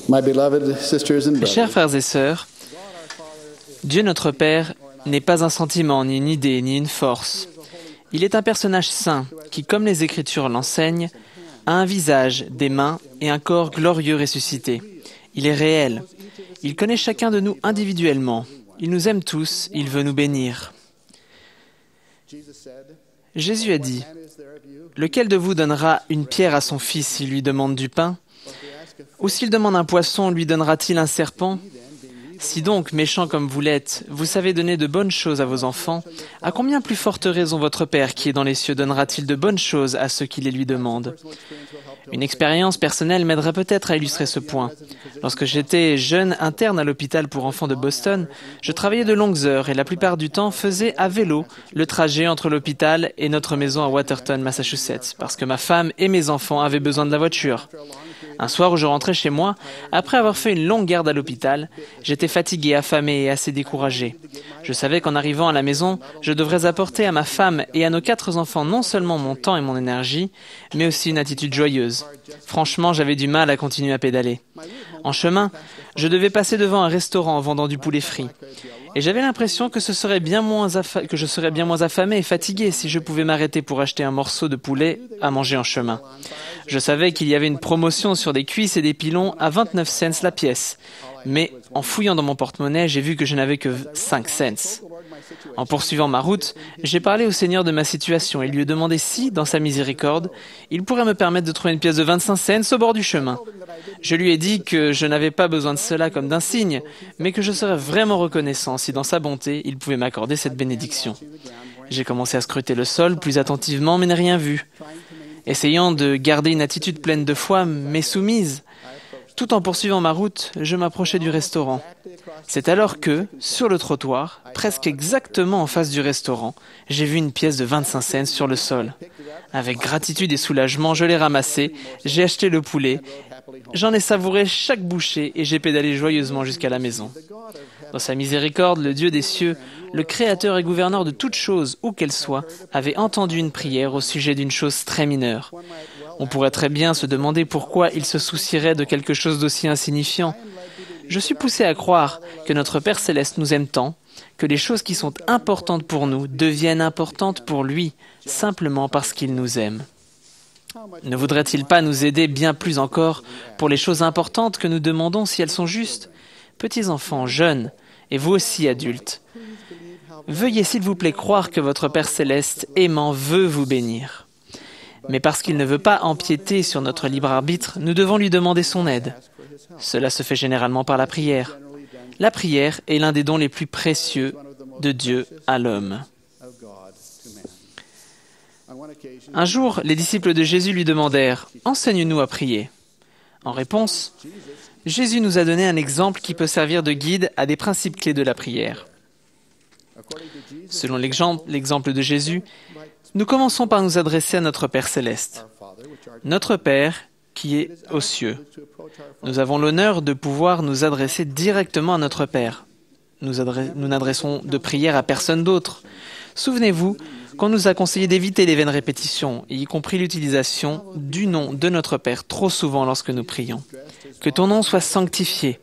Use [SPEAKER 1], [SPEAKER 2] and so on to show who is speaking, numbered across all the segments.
[SPEAKER 1] My beloved sisters and
[SPEAKER 2] Chers
[SPEAKER 1] brothers,
[SPEAKER 2] frères et sœurs, Dieu notre Père n'est pas un sentiment, ni une idée, ni une force. Il est un personnage saint qui, comme les Écritures l'enseignent, a un visage, des mains et un corps glorieux ressuscité. Il est réel. Il connaît chacun de nous individuellement. Il nous aime tous. Il veut nous bénir. Jésus a dit, « Lequel de vous donnera une pierre à son fils s'il lui demande du pain? Ou s'il demande un poisson, lui donnera-t-il un serpent? Si donc, méchants comme vous l'êtes, vous savez donner de bonnes choses à vos enfants, à combien plus forte raison votre Père qui est dans les cieux donnera-t-il de bonnes choses à ceux qui les lui demandent? » Une expérience personnelle m'aiderait peut-être à illustrer ce point. Lorsque j'étais jeune interne à l'hôpital pour enfants de Boston, je travaillais de longues heures et la plupart du temps faisais à vélo le trajet entre l'hôpital et notre maison à Watertown, Massachusetts, parce que ma femme et mes enfants avaient besoin de la voiture. Un soir où je rentrais chez moi, après avoir fait une longue garde à l'hôpital, j'étais fatigué, affamé et assez découragé. Je savais qu'en arrivant à la maison, je devrais apporter à ma femme et à nos 4 enfants non seulement mon temps et mon énergie, mais aussi une attitude joyeuse. Franchement, j'avais du mal à continuer à pédaler. En chemin, je devais passer devant un restaurant vendant du poulet frit. Et j'avais l'impression que je serais bien moins affamé et fatigué si je pouvais m'arrêter pour acheter un morceau de poulet à manger en chemin. Je savais qu'il y avait une promotion sur des cuisses et des pilons à 29 cents la pièce. Mais en fouillant dans mon porte-monnaie, j'ai vu que je n'avais que 5 cents. En poursuivant ma route, j'ai parlé au Seigneur de ma situation et lui ai demandé si, dans sa miséricorde, il pourrait me permettre de trouver une pièce de 25 cents au bord du chemin. Je lui ai dit que je n'avais pas besoin de cela comme d'un signe, mais que je serais vraiment reconnaissant si, dans sa bonté, il pouvait m'accorder cette bénédiction. J'ai commencé à scruter le sol plus attentivement, mais n'ai rien vu. Essayant de garder une attitude pleine de foi, mais soumise, tout en poursuivant ma route, je m'approchais du restaurant. C'est alors que, sur le trottoir, presque exactement en face du restaurant, j'ai vu une pièce de 25 cents sur le sol. Avec gratitude et soulagement, je l'ai ramassée, j'ai acheté le poulet, j'en ai savouré chaque bouchée et j'ai pédalé joyeusement jusqu'à la maison. Dans sa miséricorde, le Dieu des cieux, le Créateur et gouverneur de toutes choses, où qu'elles soient, avait entendu une prière au sujet d'une chose très mineure. On pourrait très bien se demander pourquoi il se soucierait de quelque chose d'aussi insignifiant. Je suis poussé à croire que notre Père Céleste nous aime tant, que les choses qui sont importantes pour nous deviennent importantes pour lui, simplement parce qu'il nous aime. Ne voudrait-il pas nous aider bien plus encore pour les choses importantes que nous demandons si elles sont justes? Petits enfants, jeunes, et vous aussi adultes, veuillez s'il vous plaît croire que votre Père Céleste aimant veut vous bénir. Mais parce qu'il ne veut pas empiéter sur notre libre arbitre, nous devons lui demander son aide. Cela se fait généralement par la prière. La prière est l'un des dons les plus précieux de Dieu à l'homme. Un jour, les disciples de Jésus lui demandèrent « Enseigne-nous à prier ». En réponse, Jésus nous a donné un exemple qui peut servir de guide à des principes clés de la prière. Selon l'exemple de Jésus, nous commençons par nous adresser à notre Père Céleste. Notre Père qui est aux cieux. Nous avons l'honneur de pouvoir nous adresser directement à notre Père. Nous n'adressons de prière à personne d'autre. Souvenez-vous qu'on nous a conseillé d'éviter les vaines répétitions, y compris l'utilisation du nom de notre Père trop souvent lorsque nous prions. Que ton nom soit sanctifié.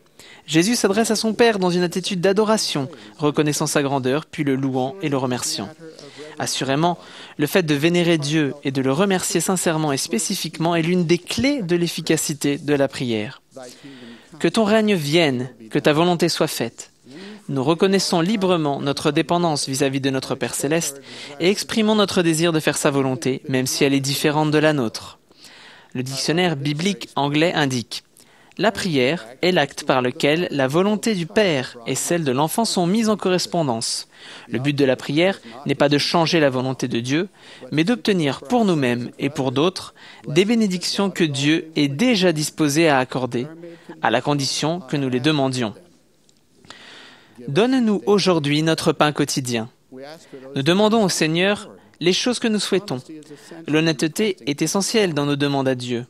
[SPEAKER 2] Jésus s'adresse à son Père dans une attitude d'adoration, reconnaissant sa grandeur, puis le louant et le remerciant. Assurément, le fait de vénérer Dieu et de le remercier sincèrement et spécifiquement est l'une des clés de l'efficacité de la prière. Que ton règne vienne, que ta volonté soit faite. Nous reconnaissons librement notre dépendance vis-à-vis de notre Père Céleste et exprimons notre désir de faire sa volonté, même si elle est différente de la nôtre. Le dictionnaire biblique anglais indique « La prière est l'acte par lequel la volonté du Père et celle de l'enfant sont mises en correspondance. Le but de la prière n'est pas de changer la volonté de Dieu, mais d'obtenir pour nous-mêmes et pour d'autres des bénédictions que Dieu est déjà disposé à accorder, à la condition que nous les demandions. Donne-nous aujourd'hui notre pain quotidien. Nous demandons au Seigneur les choses que nous souhaitons. L'honnêteté est essentielle dans nos demandes à Dieu.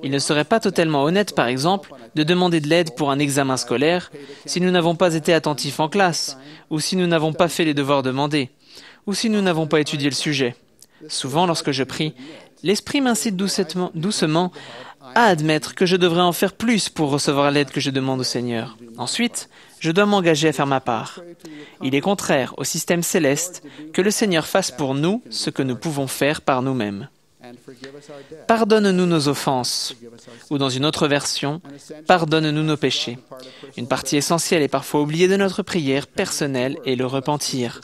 [SPEAKER 2] Il ne serait pas totalement honnête, par exemple, de demander de l'aide pour un examen scolaire si nous n'avons pas été attentifs en classe, ou si nous n'avons pas fait les devoirs demandés, ou si nous n'avons pas étudié le sujet. Souvent, lorsque je prie, l'Esprit m'incite doucement à admettre que je devrais en faire plus pour recevoir l'aide que je demande au Seigneur. Ensuite, je dois m'engager à faire ma part. Il est contraire au système céleste que le Seigneur fasse pour nous ce que nous pouvons faire par nous-mêmes. Pardonne-nous nos offenses, ou dans une autre version, pardonne-nous nos péchés. Une partie essentielle et parfois oubliée de notre prière personnelle est le repentir.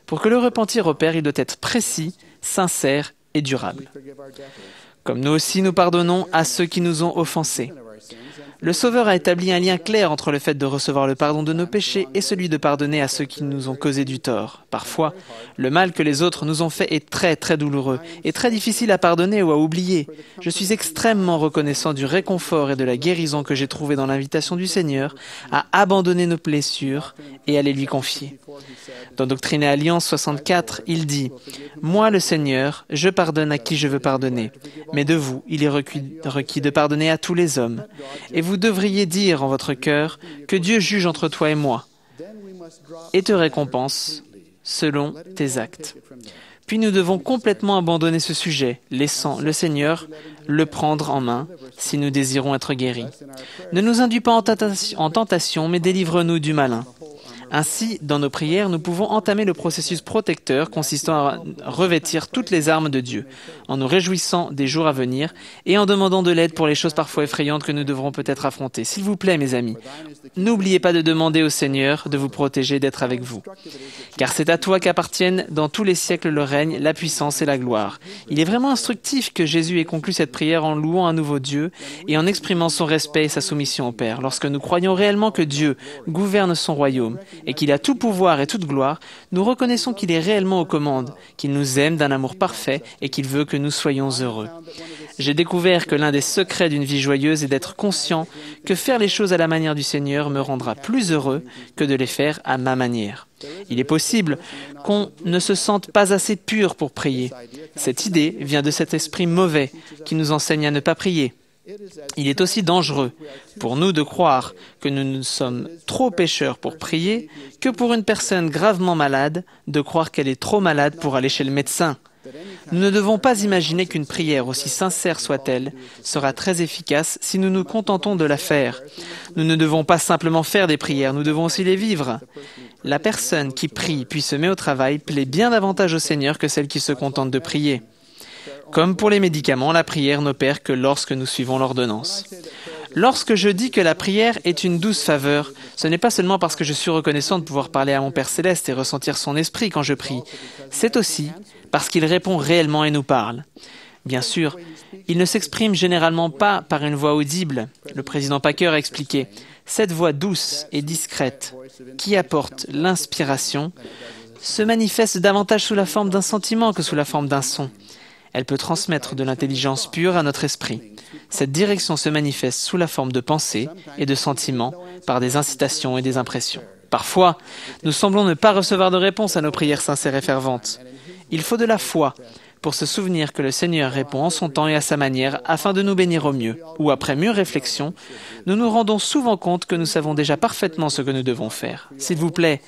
[SPEAKER 2] Pour que le repentir opère, il doit être précis, sincère et durable. Comme nous aussi nous pardonnons à ceux qui nous ont offensés. Le Sauveur a établi un lien clair entre le fait de recevoir le pardon de nos péchés et celui de pardonner à ceux qui nous ont causé du tort. Parfois, le mal que les autres nous ont fait est très très douloureux et très difficile à pardonner ou à oublier. Je suis extrêmement reconnaissant du réconfort et de la guérison que j'ai trouvé dans l'invitation du Seigneur à abandonner nos blessures et à les lui confier. Dans Doctrine et Alliance 64, il dit « Moi, le Seigneur, je pardonne à qui je veux pardonner, mais de vous, il est requis de pardonner à tous les hommes. Et vous devriez dire en votre cœur que Dieu juge entre toi et moi et te récompense selon tes actes. » Puis nous devons complètement abandonner ce sujet, laissant le Seigneur le prendre en main si nous désirons être guéris. Ne nous induis pas en tentation, mais délivre-nous du malin. Ainsi, dans nos prières, nous pouvons entamer le processus protecteur consistant à revêtir toutes les armes de Dieu, en nous réjouissant des jours à venir et en demandant de l'aide pour les choses parfois effrayantes que nous devrons peut-être affronter. S'il vous plaît, mes amis, n'oubliez pas de demander au Seigneur de vous protéger, d'être avec vous. Car c'est à toi qu'appartiennent dans tous les siècles le règne, la puissance et la gloire. Il est vraiment instructif que Jésus ait conclu cette prière en louant un nouveau Dieu et en exprimant son respect et sa soumission au Père. Lorsque nous croyons réellement que Dieu gouverne son royaume, et qu'il a tout pouvoir et toute gloire, nous reconnaissons qu'il est réellement aux commandes, qu'il nous aime d'un amour parfait et qu'il veut que nous soyons heureux. J'ai découvert que l'un des secrets d'une vie joyeuse est d'être conscient que faire les choses à la manière du Seigneur me rendra plus heureux que de les faire à ma manière. Il est possible qu'on ne se sente pas assez pur pour prier. Cette idée vient de cet esprit mauvais qui nous enseigne à ne pas prier. Il est aussi dangereux pour nous de croire que nous sommes trop pécheurs pour prier que pour une personne gravement malade de croire qu'elle est trop malade pour aller chez le médecin. Nous ne devons pas imaginer qu'une prière, aussi sincère soit-elle, sera très efficace si nous nous contentons de la faire. Nous ne devons pas simplement faire des prières, nous devons aussi les vivre. La personne qui prie puis se met au travail plaît bien davantage au Seigneur que celle qui se contente de prier. Comme pour les médicaments, la prière n'opère que lorsque nous suivons l'ordonnance. Lorsque je dis que la prière est une douce faveur, ce n'est pas seulement parce que je suis reconnaissant de pouvoir parler à mon Père Céleste et ressentir son esprit quand je prie. C'est aussi parce qu'il répond réellement et nous parle. Bien sûr, il ne s'exprime généralement pas par une voix audible. Le président Packer a expliqué « Cette voix douce et discrète qui apporte l'inspiration se manifeste davantage sous la forme d'un sentiment que sous la forme d'un son. Elle peut transmettre de l'intelligence pure à notre esprit. Cette direction se manifeste sous la forme de pensées et de sentiments par des incitations et des impressions. Parfois, nous semblons ne pas recevoir de réponse à nos prières sincères et ferventes. Il faut de la foi pour se souvenir que le Seigneur répond en son temps et à sa manière afin de nous bénir au mieux. Ou après mûre réflexion, nous nous rendons souvent compte que nous savons déjà parfaitement ce que nous devons faire. S'il vous plaît,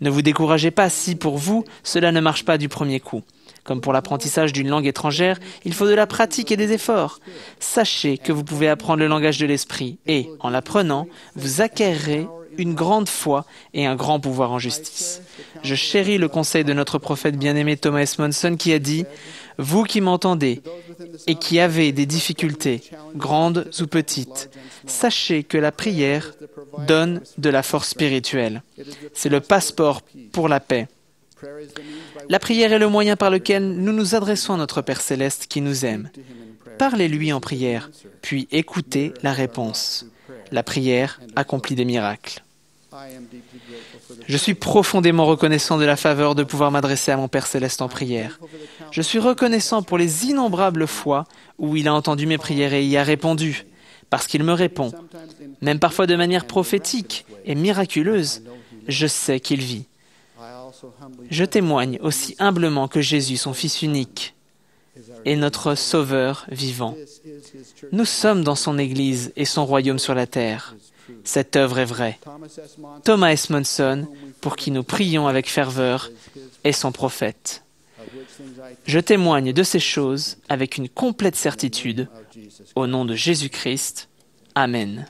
[SPEAKER 2] ne vous découragez pas si, pour vous, cela ne marche pas du premier coup. Comme pour l'apprentissage d'une langue étrangère, il faut de la pratique et des efforts. Sachez que vous pouvez apprendre le langage de l'esprit et, en l'apprenant, vous acquérerez une grande foi et un grand pouvoir en justice. Je chéris le conseil de notre prophète bien-aimé Thomas S. Monson qui a dit « Vous qui m'entendez et qui avez des difficultés, grandes ou petites, sachez que la prière donne de la force spirituelle. C'est le passeport pour la paix. La prière est le moyen par lequel nous nous adressons à notre Père Céleste qui nous aime. Parlez-lui en prière, puis écoutez la réponse. La prière accomplit des miracles. Je suis profondément reconnaissant de la faveur de pouvoir m'adresser à mon Père Céleste en prière. Je suis reconnaissant pour les innombrables fois où il a entendu mes prières et y a répondu, parce qu'il me répond. Même parfois de manière prophétique et miraculeuse, je sais qu'il vit. Je témoigne aussi humblement que Jésus, son Fils unique, est notre Sauveur vivant. Nous sommes dans son Église et son royaume sur la terre. Cette œuvre est vraie. Thomas S. Monson, pour qui nous prions avec ferveur, est son prophète. Je témoigne de ces choses avec une complète certitude Au nom de Jésus-Christ. Amen.